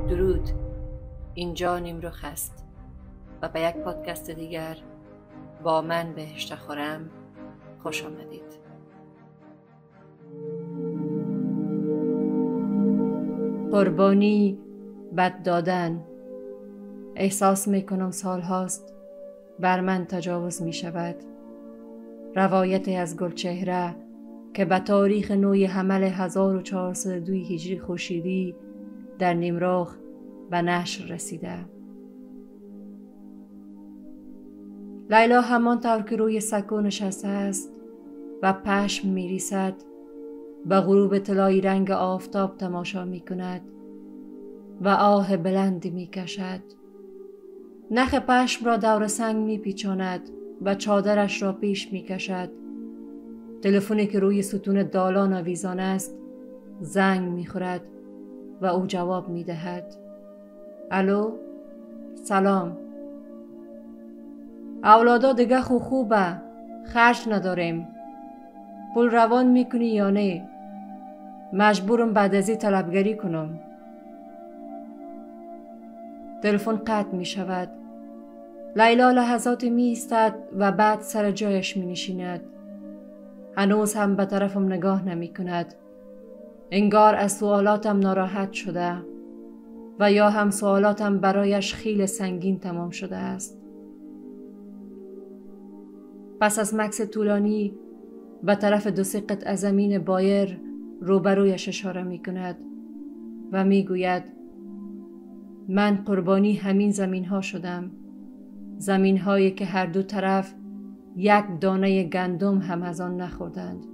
درود، اینجا نیمرخ است و به یک پادکست دیگر با من بهشت خورم خوش آمدید. قربانی بد دادن. احساس می کنم سال هاست بر من تجاوز می شود. روایتی از گلچهره که به تاریخ نوی حمل 1402 هجری خورشیدی در نیمرخ به نشر رسیده. لیلا همانطور که روی سکو نشسته است و پشم می ریزد به غروب طلایی رنگ آفتاب تماشا می کند و آه بلندی می کشد. نخ پشم را دور سنگ می پیچاند و چادرش را پیش می کشد. تلفنی که روی ستون دالان آویزان است زنگ می خورد و او جواب می دهد. الو، سلام. اولادا دیگه خوبه، خرج نداریم. پول روان میکنی یا نه؟ مجبورم بعد ازی طلبگری کنم. تلفن قطع می شود. لیلا لحظات می ایستد و بعد سر جایش می نشیند. هنوز هم به طرفم نگاه نمی کند. انگار از سوالاتم ناراحت شده و یا هم سوالاتم برایش خیلی سنگین تمام شده است. پس از مکث طولانی به طرف 2 قطعه زمین بایر روبرویش اشاره می کند و می گوید من قربانی همین زمین ها شدم. زمین هایی که هر دو طرف یک دانه گندم هم از آن نخوردند.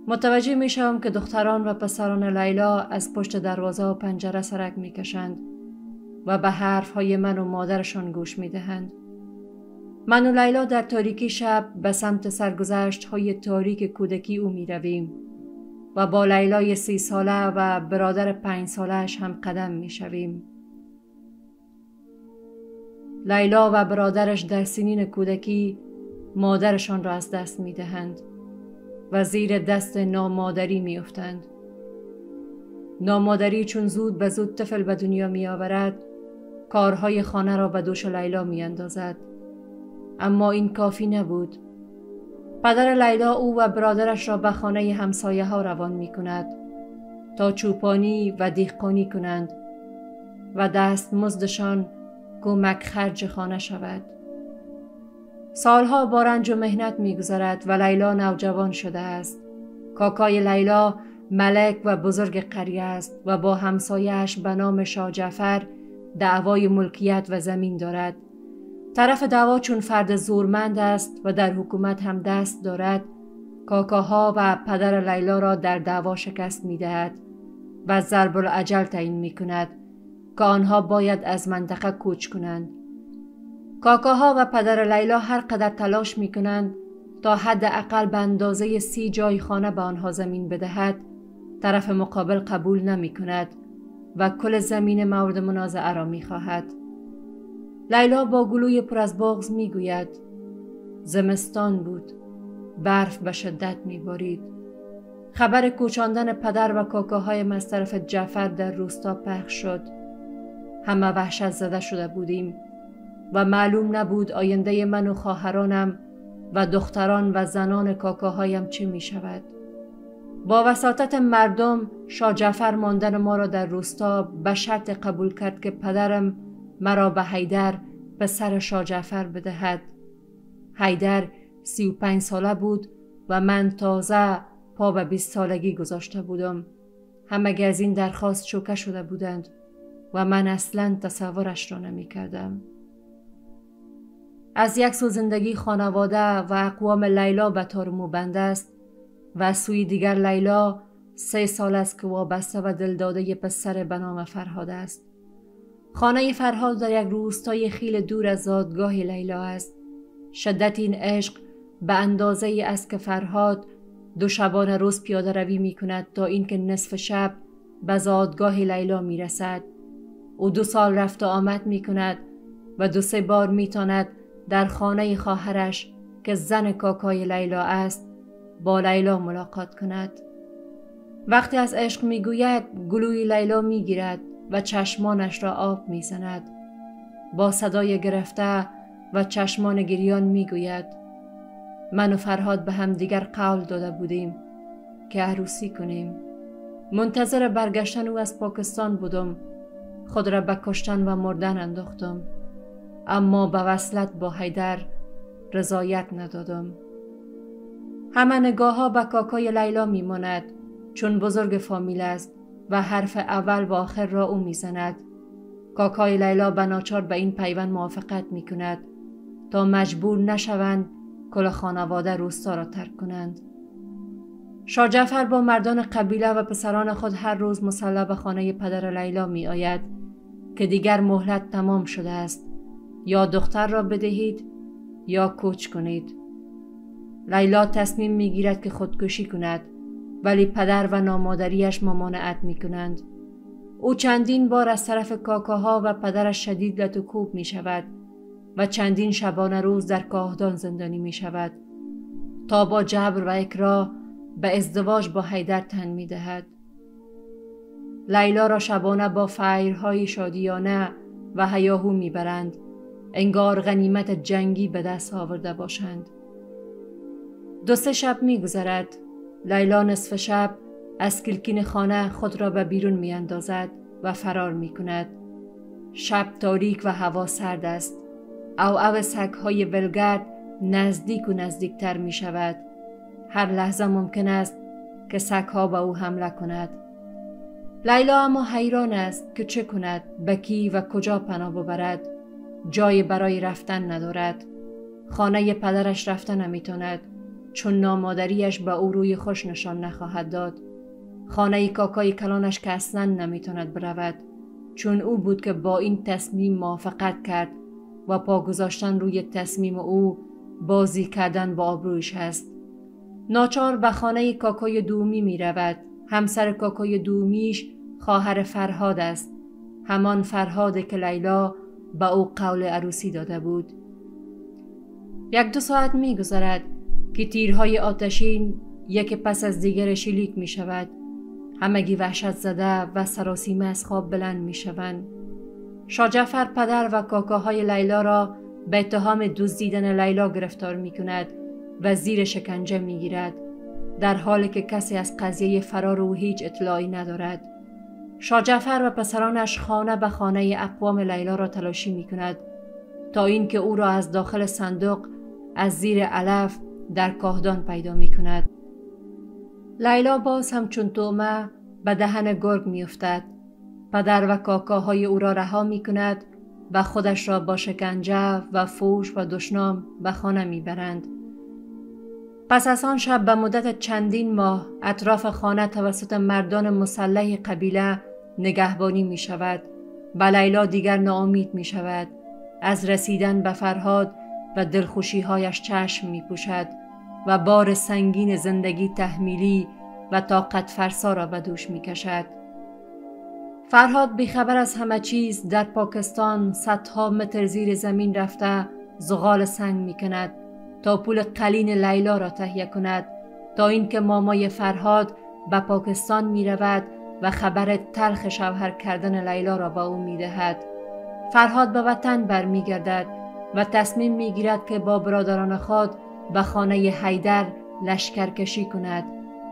متوجه می شوم که دختران و پسران لیلا از پشت دروازه و پنجره سرک می کشند و به حرف های من و مادرشان گوش می دهند. من و لیلا در تاریکی شب به سمت سرگذشت های تاریک کودکی او می رویم و با لیلای 30 ساله و برادر 5 ساله‌اش هم قدم می شویم. لیلا و برادرش در سنین کودکی مادرشان را از دست می دهند و زیر دست نامادری می افتند. نامادری چون زود به زود طفل به دنیا می آورد، کارهای خانه را به دوش لیلا می اندازد. اما این کافی نبود. پدر لیلا او و برادرش را به خانه همسایه ها روان می کند تا چوپانی و دیگ‌کنی کنند و دست مزدشان کمک خرج خانه شود. سالها با رنج و مهنت می گذرد و لیلا نوجوان شده است. کاکای لیلا ملک و بزرگ قریه است و با همسایه‌اش به نام شاه جعفر دعوای ملکیت و زمین دارد. طرف دعوا چون فرد زورمند است و در حکومت هم دست دارد، کاکاها و پدر لیلا را در دعوا شکست می دهد و ضرب الاجل تعیین می کند که آنها باید از منطقه کوچ کنند. کاکاها و پدر لیلا هر قدر تلاش می کنند تا حداقل به اندازه 30 جای خانه به آنها زمین بدهد، طرف مقابل قبول نمی کند و کل زمین مورد منازعه را می خواهد. لیلا با گلوی پر از بغض می گوید زمستان بود، برف به شدت می بارید. خبر کوچاندن پدر و کاکاهایم از طرف جعفر در روستا پخش شد. همه وحشت زده شده بودیم و معلوم نبود آینده من و خواهرانم و دختران و زنان کاکاهایم چه می شود. با وساطت مردم شاه جعفر ماندن ما را در روستا به شرط قبول کرد که پدرم مرا به حیدر پسر شاه جعفر بدهد. حیدر 35 ساله بود و من تازه پا به 20 سالگی گذاشته بودم. همگی از این درخواست شوکه شده بودند و من اصلاً تصورش را نمی کردم. از یک سو زندگی خانواده و اقوام لیلا به تار موبند است و از سوی دیگر لیلا 3 سال است که وابسته و دلداده پسر به نام فرهاد است. خانه فرهاد در یک روستای خیلی دور از زادگاه لیلا است. شدت این عشق به اندازه ای است که فرهاد 2 شبانه روز پیاده روی می کند تا اینکه نصف شب به زادگاه لیلا می رسد. او 2 سال رفت و آمد می کند و 2-3 بار می تاند در خانه خواهرش که زن کاکای لیلا است با لیلا ملاقات کند. وقتی از عشق می گوید گلوی لیلا می گیرد و چشمانش را آب می زند. با صدای گرفته و چشمان گریان می گوید من و فرهاد به هم دیگر قول داده بودیم که عروسی کنیم. منتظر برگشتن او از پاکستان بودم. خود را به کشتن و مردن انداختم، اما به وصلت با حیدر رضایت ندادم. همه نگاه ها به کاکای لیلا می ماند، چون بزرگ فامیل است و حرف اول و آخر را او می زند. کاکای لیلا به ناچار به این پیوند موافقت می کند تا مجبور نشوند کل خانواده روستا را ترک کنند. شاه جعفر با مردان قبیله و پسران خود هر روز مسلح به خانه پدر لیلا می آید که دیگر مهلت تمام شده است، یا دختر را بدهید یا کوچ کنید. لیلا تصمیم می گیرد که خودکشی کند، ولی پدر و نامادریش ممانعت می کنند. او چندین بار از طرف کاکاها و پدرش شدید لط و کوب می شود و چندین شبانه روز در کاهدان زندانی می شود تا با جبر و اکراه به ازدواج با حیدر تن می دهد. لیلا را شبانه با فیرهای شادیانه و هیاهو می برند، انگار غنیمت جنگی به دست آورده باشند. 2-3 شب می گذرد. لیلا نصف شب از کلکین خانه خود را به بیرون می اندازد و فرار می کند. شب تاریک و هوا سرد است. او سگ‌های ولگرد نزدیک و نزدیکتر می شود. هر لحظه ممکن است که سگ‌ها به او حمله کند. لیلا اما حیران است که چه کند، به کی و کجا پناه ببرد. جای برای رفتن ندارد. خانه پدرش رفتن نمیتواند، چون نامادریش به او روی خوش نشان نخواهد داد. خانه کاکای کلانش که اصلا نمیتواند برود، چون او بود که با این تصمیم موافقت کرد و پا گذاشتن روی تصمیم او بازی کردن با آبرویش است. ناچار به خانه کاکای دومی می رود. همسر کاکای دومیش خواهر فرهاد است، همان فرهاد که لیلا به او قول عروسی داده بود. 1-2 ساعت می گذرد که تیرهای آتشین یک پس از دیگر شلیک می شود. همگی وحشت زده و سراسیمه از خواب بلند می شوند. شاه جعفر پدر و کاکاهای لیلا را به اتهام دزدیدن لیلا گرفتار می کند و زیر شکنجه می گیرد، در حالی که کسی از قضیه فرار او هیچ اطلاعی ندارد. شاه جعفر و پسرانش خانه به خانه اقوام لیلا را تلاشی می کند تا اینکه او را از داخل صندوق از زیر علف در کاهدان پیدا می کند. لیلا باز همچون طعمه به دهن گرگ می افتد. پدر و کاکاهای او را رها می کند و خودش را با شکنجه و فوش و دشنام به خانه می برند. پس از آن شب به مدت چندین ماه اطراف خانه توسط مردان مسلح قبیله نگهبانی می شود و لیلا دیگر ناامید می شود. از رسیدن به فرهاد و دلخوشی هایش چشم می پوشد و بار سنگین زندگی تحمیلی و طاقت فرسا را به دوش می کشد. فرهاد بیخبر از همه چیز در پاکستان صدها متر زیر زمین رفته زغال سنگ می کند تا پول قلین لیلا را تهیه کند، تا اینکه مامای فرهاد به پاکستان می رود و خبر تلخ شوهر کردن لیلا را به او می دهد. فرهاد به وطن برمی گردد و تصمیم می گیرد که با برادران خود به خانه حیدر لشکرکشی کند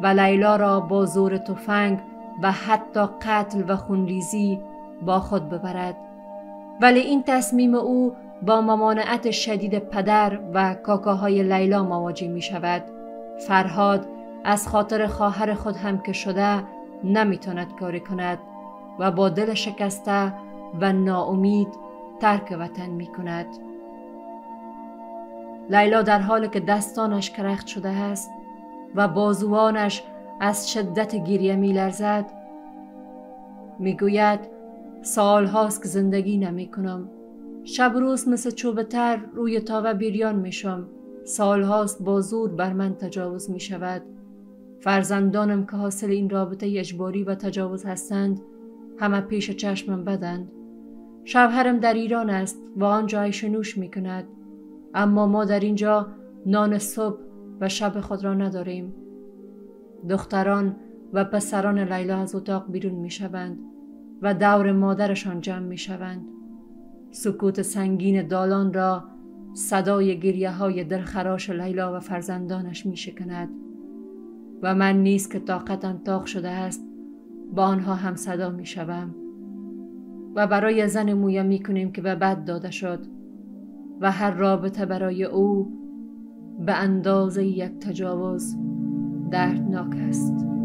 و لیلا را با زور تفنگ و حتی قتل و خونریزی با خود ببرد. ولی این تصمیم او با ممانعت شدید پدر و کاکاهای لیلا مواجه می شود. فرهاد از خاطر خواهر خود هم که شده نمیتواند کاری کند و با دل شکسته و ناامید ترک وطن می کند. لیلا در حالی که دستانش کرخت شده است و بازوانش از شدت گریه می لرزد می گوید سال هاست که زندگی نمی کنم. شب روز مثل چوب تر روی تاوه بیریان می شم. سال هاست با زور بر من تجاوز می شود. فرزندانم که حاصل این رابطه اجباری و تجاوز هستند همه پیش چشمم بدند. شوهرم در ایران است و آنجا عیش و نوش می کند، اما ما در اینجا نان صبح و شب خود را نداریم. دختران و پسران لیلا از اتاق بیرون می شوند. و دور مادرشان جمع می شوند. سکوت سنگین دالان را صدای گریه های دلخراش لیلا و فرزندانش می شکند و من نیز که طاقتم طاق شده است با آنها هم صدا می شوم و برای زن مویا می کنیم که به بد داده شد و هر رابطه برای او به اندازه یک تجاوز دردناک است.